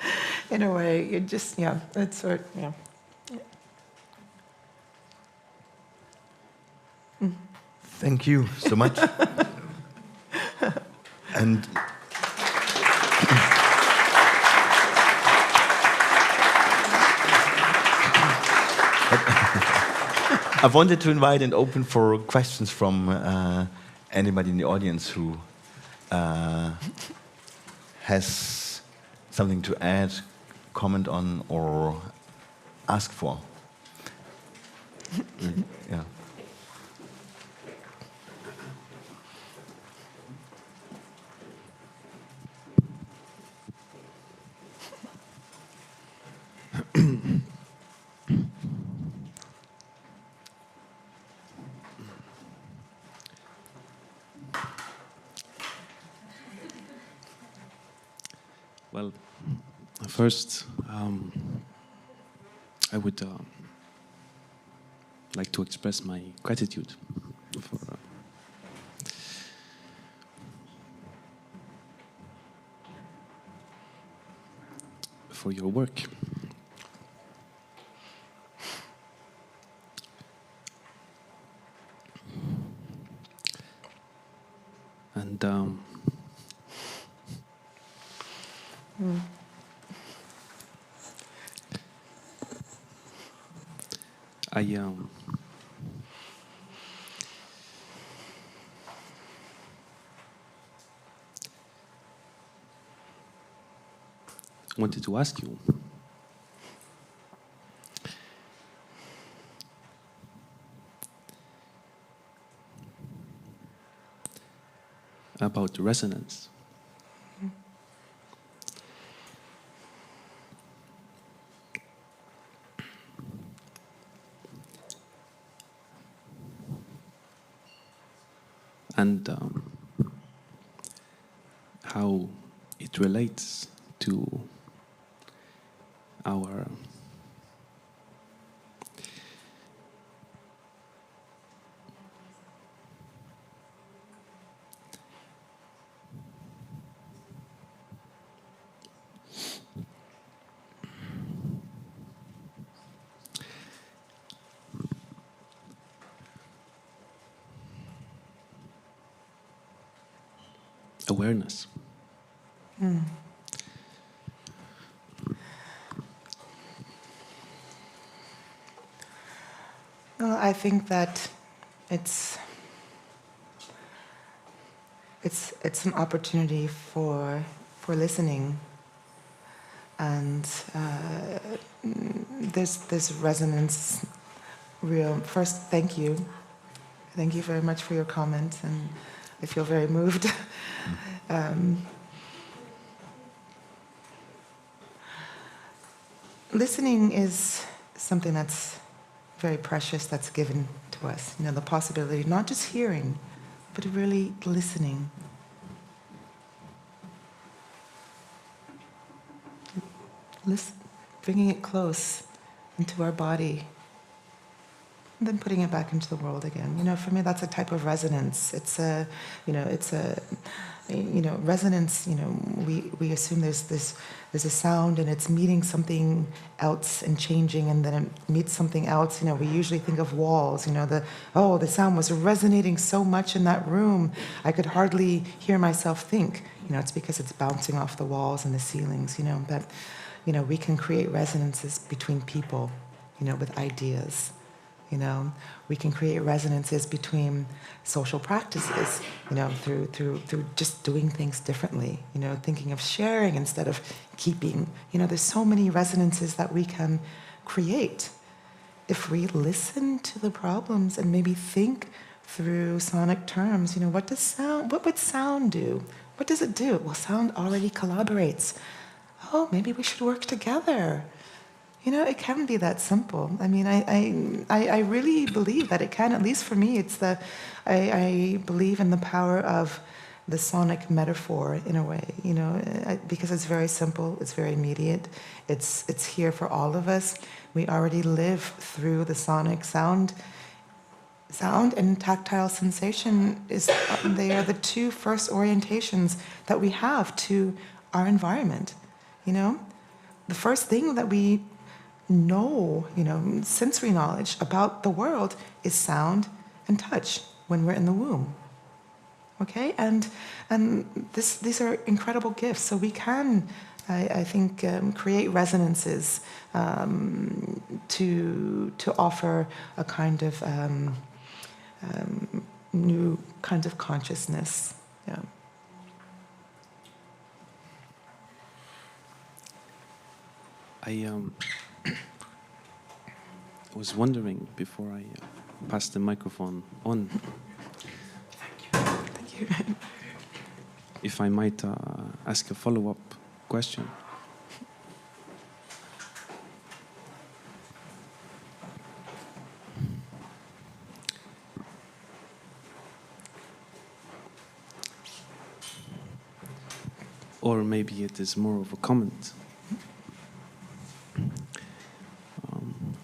in a way. You just, it's sort of, Thank you so much. And I wanted to invite and open for questions from anybody in the audience who has something to add, comment on, or ask for. Yeah. Well, first, I would like to express my gratitude for your work. And I wanted to ask you about resonance. and how it relates to our awareness. Well, I think that it's an opportunity for listening, and there's resonance. Real. First, thank you very much for your comment, and I feel very moved. Listening is something that's very precious, that's given to us. You know, the possibility, not just hearing, but really listening. Listen, bringing it close into our body, and then putting it back into the world again. You know, for me, that's a type of resonance. It's a, resonance. You know, we assume there's a sound and it's meeting something else and changing, and then it meets something else. You know, we usually think of walls. You know, the sound was resonating so much in that room, I could hardly hear myself think. You know, it's because it's bouncing off the walls and the ceilings. You know, but we can create resonances between people. You know, with ideas. You know, we can create resonances between social practices, you know, through just doing things differently, you know, thinking of sharing instead of keeping. You know, there's so many resonances that we can create if we listen to the problems and maybe think through sonic terms. You know, what would sound do? What does it do? Well, sound already collaborates. Oh, maybe we should work together. You know, it can be that simple. I mean, I really believe that it can. At least for me, I believe in the power of the sonic metaphor in a way. You know, because it's very simple, it's very immediate, it's here for all of us. We already live through the sonic sound. Sound and tactile sensation they are the two first orientations that we have to our environment. You know, the first thing that we know, you know, sensory knowledge about the world is sound and touch when we're in the womb. Okay, and these are incredible gifts. So we can, I think, create resonances to offer a kind of new kind of consciousness. Yeah. I was wondering before I pass the microphone on. Thank you. If I might ask a follow-up question. Or maybe it is more of a comment.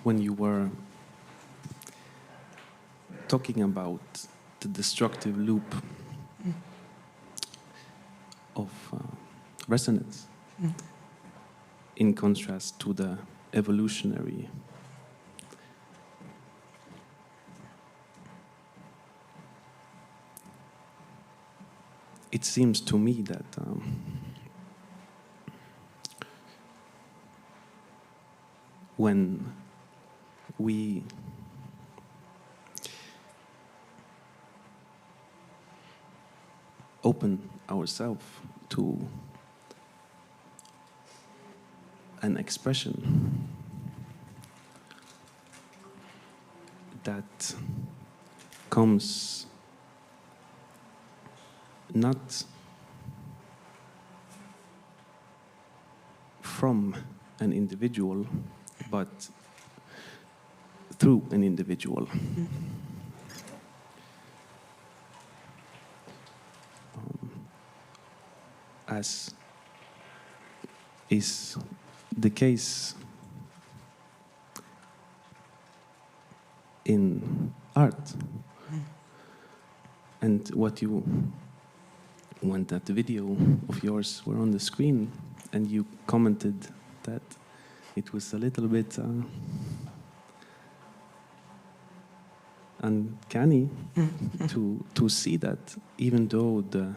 When you were talking about the destructive loop of resonance in contrast to the evolutionary, it seems to me that when we open ourselves to an expression that comes not from an individual, but through an individual. as is the case in art. And when that video of yours were on the screen, and you commented that it was a little bit uncanny to see that even though the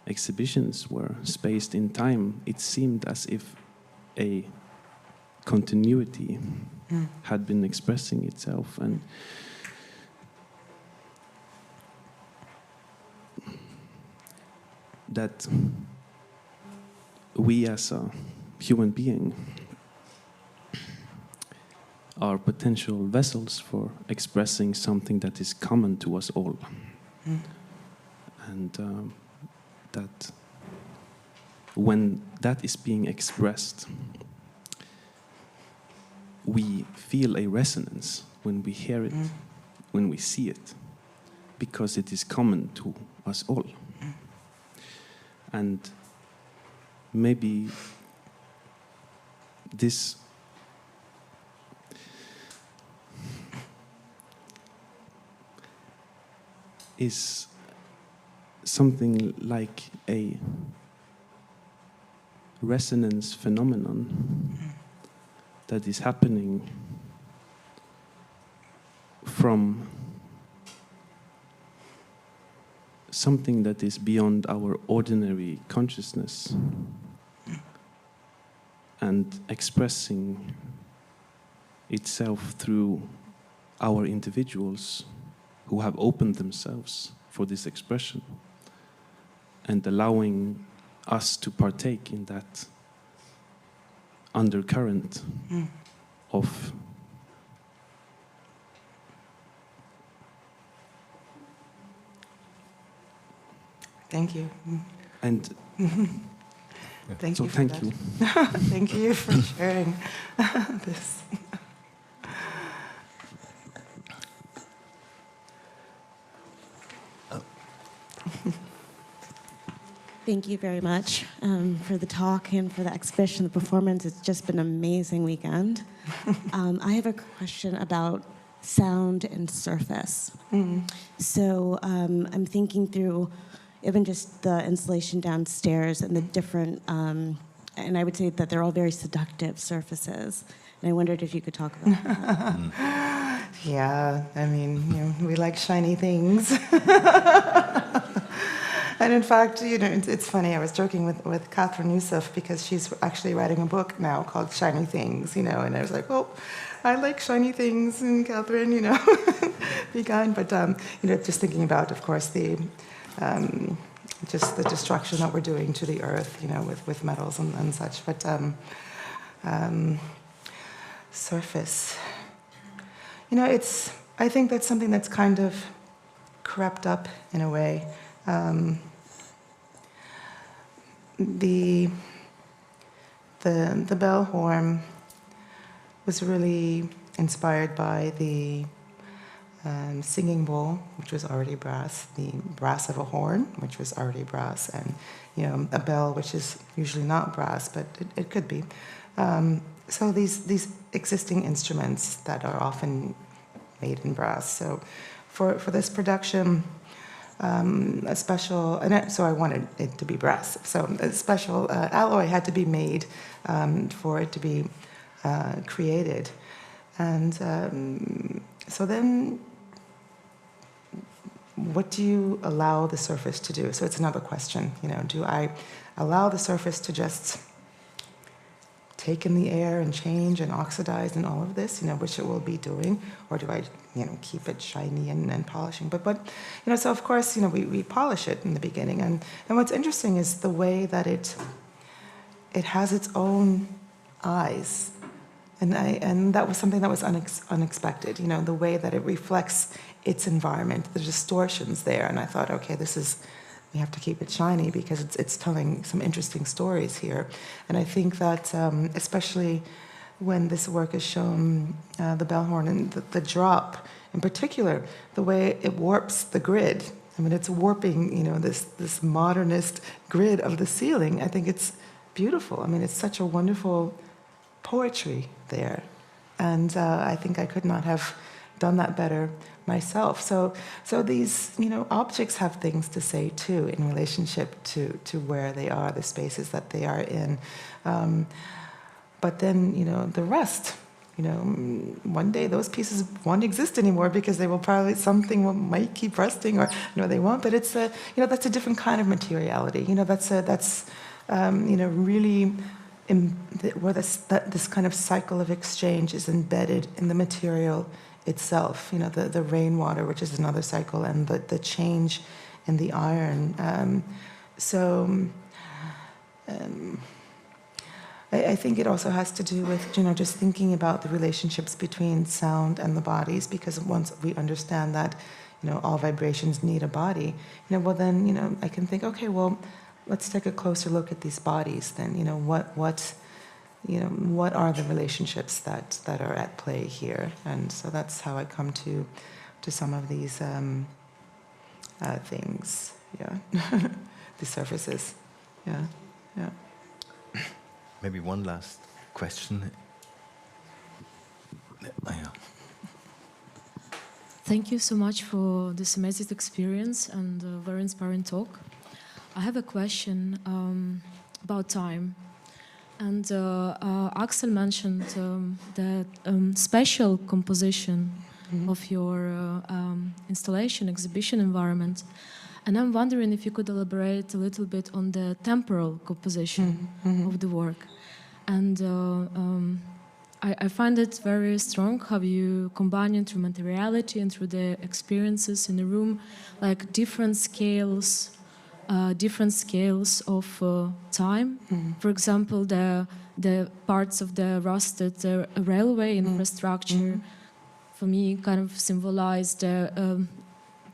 exhibitions were spaced in time, it seemed as if a continuity had been expressing itself. And that we as a human being are potential vessels for expressing something that is common to us all. And that when that is being expressed, we feel a resonance when we hear it, when we see it, because it is common to us all. And maybe this is something like a resonance phenomenon that is happening from something that is beyond our ordinary consciousness and expressing itself through our individuals who have opened themselves for this expression and allowing us to partake in that undercurrent of Thank you. and Thank so you. For thank that. you. Thank you for sharing this. Thank you very much for the talk and for the exhibition, the performance. It's just been an amazing weekend. I have a question about sound and surface. So I'm thinking through even just the installation downstairs and the different, and I would say that they're all very seductive surfaces. And I wondered if you could talk about that. Yeah, I mean, we like shiny things. And in fact, it's funny, I was joking with Catherine Youssef because she's actually writing a book now called Shiny Things, and I was like, oh, I like shiny things, and Catherine, be kind. But, just thinking about, of course, just the destruction that we're doing to the earth, with metals and such. But surface, I think that's something that's kind of crept up in a way. The bell horn was really inspired by the singing bowl, which was already brass, the brass of a horn, which was already brass, and a bell, which is usually not brass, but it could be. So these existing instruments that are often made in brass. So for this production, so I wanted it to be brass. So a special alloy had to be made for it to be created. And so then what do you allow the surface to do? So it's another question, do I allow the surface to just take in the air and change and oxidize and all of this, which it will be doing, or do I, keep it shiny and polishing? But so of course, we polish it in the beginning, and what's interesting is the way that it has its own eyes, and that was something that was unexpected. The way that it reflects its environment, the distortions there, and I thought, okay, we have to keep it shiny because it's telling some interesting stories here. And I think that especially when this work is shown, the bell horn and the drop in particular, the way it warps the grid, I mean, it's warping, you know, this modernist grid of the ceiling. I think it's beautiful. I mean, it's such a wonderful poetry there. And I think I could not have done that better myself. So these, you know, objects have things to say too in relationship to where they are, the spaces that they are in. But then, you know, the rest, you know, one day those pieces won't exist anymore because they will probably, might keep resting, or no, they won't. But it's you know, that's a different kind of materiality. You know, that's you know, really where this kind of cycle of exchange is embedded in the material itself. You know, the rainwater, which is another cycle, and the change in the iron. I think it also has to do with, you know, just thinking about the relationships between sound and the bodies, because once we understand that, you know, all vibrations need a body, you know, well then, you know, I can think, okay, well, let's take a closer look at these bodies then. You know, what are the relationships that are at play here? And so that's how I come to some of these things, yeah, the surfaces, yeah. Maybe one last question. Thank you so much for this amazing experience and a very inspiring talk. I have a question about time. And Axel mentioned the spatial composition of your installation, exhibition environment. And I'm wondering if you could elaborate a little bit on the temporal composition of the work. And I find it very strong how you combine it through materiality and through the experiences in the room, like different scales of time. For example, the parts of the rusted railway infrastructure, for me, kind of symbolized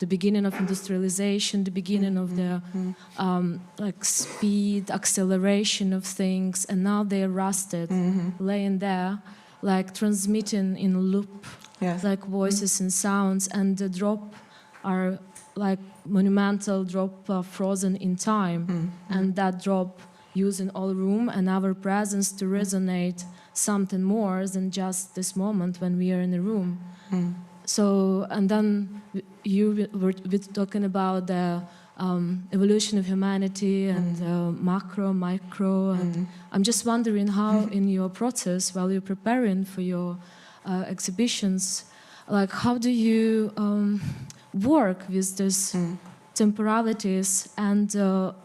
the beginning of industrialization, the beginning of the like speed, acceleration of things, and now they're rusted, laying there, like transmitting in loop, like voices and sounds, and the drop are like monumental drop frozen in time, and that drop using all room and our presence to resonate something more than just this moment when we are in the room. So, and then you were talking about the evolution of humanity and macro, micro, and I'm just wondering how in your process, while you're preparing for your exhibitions, like how do you work with these temporalities and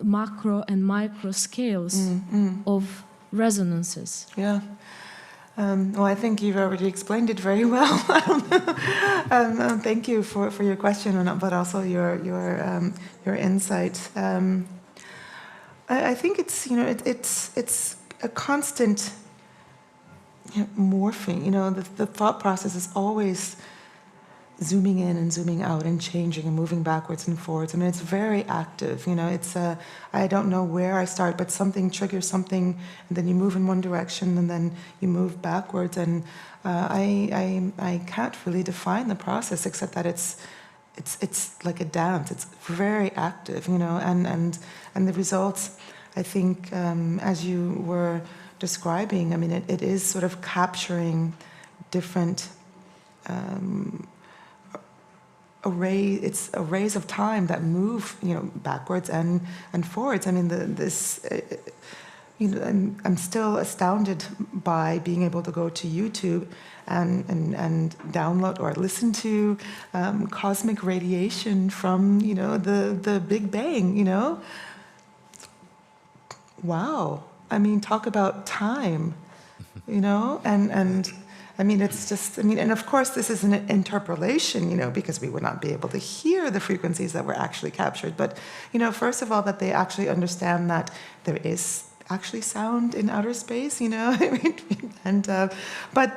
macro and micro scales of resonances? Yeah. Well, I think you've already explained it very well. Thank you for your question, but also your insight. I think it's, you know, it's a constant, you know, morphing. You know, the thought process is always zooming in and zooming out and changing and moving backwards and forwards. I mean, it's very active. You know, it's I don't know where I start, but something triggers something, and then you move in one direction, and then you move backwards. And I can't really define the process except that it's like a dance. It's very active, you know, and the results, I think, as you were describing, I mean, it is sort of capturing different arrays of time that move, you know, backwards and forwards. I mean, you know, I'm still astounded by being able to go to YouTube and download or listen to cosmic radiation from, you know, the Big Bang. You know, wow. I mean, talk about time. You know, and I mean, it's just, I mean, and of course this is an interpolation, you know, because we would not be able to hear the frequencies that were actually captured. But, you know, first of all, that they actually understand that there is actually sound in outer space, you know, and, but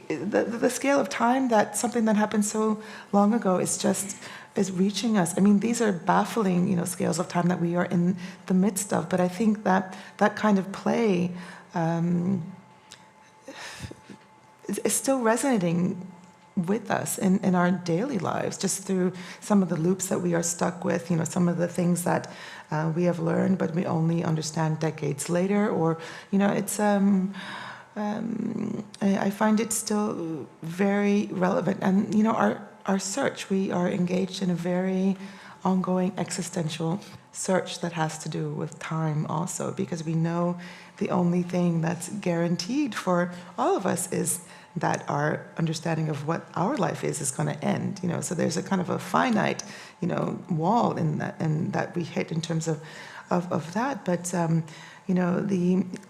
the scale of time, that something that happened so long ago is reaching us. I mean, these are baffling, you know, scales of time that we are in the midst of. But I think that that kind of play, is still resonating with us in our daily lives, just through some of the loops that we are stuck with, some of the things that we have learned, but we only understand decades later, or, it's, I find it still very relevant. And, our search, we are engaged in a very ongoing existential search that has to do with time also, because we know the only thing that's guaranteed for all of us is that our understanding of what our life is going to end. So there's a kind of a finite, wall in that, and that we hit in terms of that. But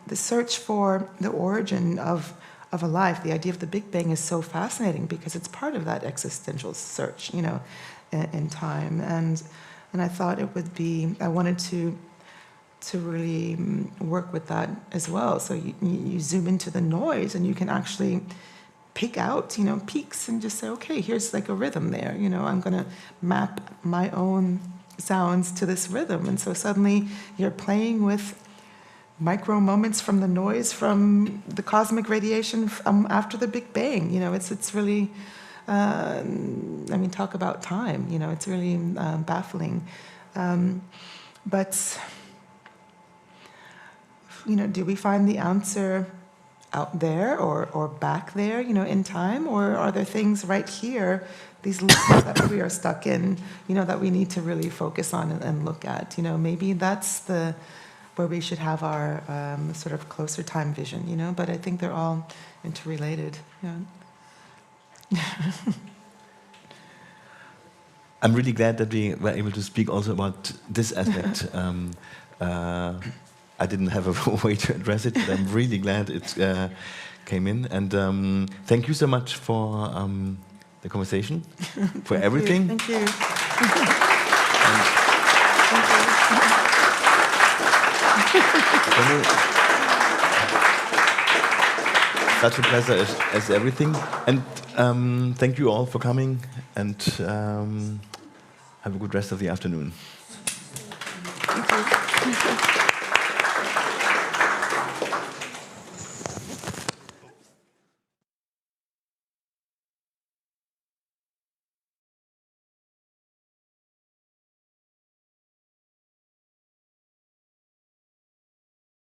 the search for the origin of a life, the idea of the Big Bang, is so fascinating because it's part of that existential search, in time. And I thought it would be, I wanted to really work with that as well. So you zoom into the noise and you can actually pick out, peaks and just say, okay, here's like a rhythm there. I'm going to map my own sounds to this rhythm. And so suddenly you're playing with micro moments from the noise from the cosmic radiation after the Big Bang. It's really, talk about time. It's really baffling. But do we find the answer out there or back there, in time? Or are there things right here, these loops that we are stuck in, that we need to really focus on and look at? Maybe that's where we should have our sort of closer time vision, but I think they're all interrelated. I'm really glad that we were able to speak also about this aspect. I didn't have a way to address it, but I'm really glad it came in. And thank you so much for the conversation, for everything. Thank you. Such a pleasure as everything. And thank you all for coming, and have a good rest of the afternoon. Thank you.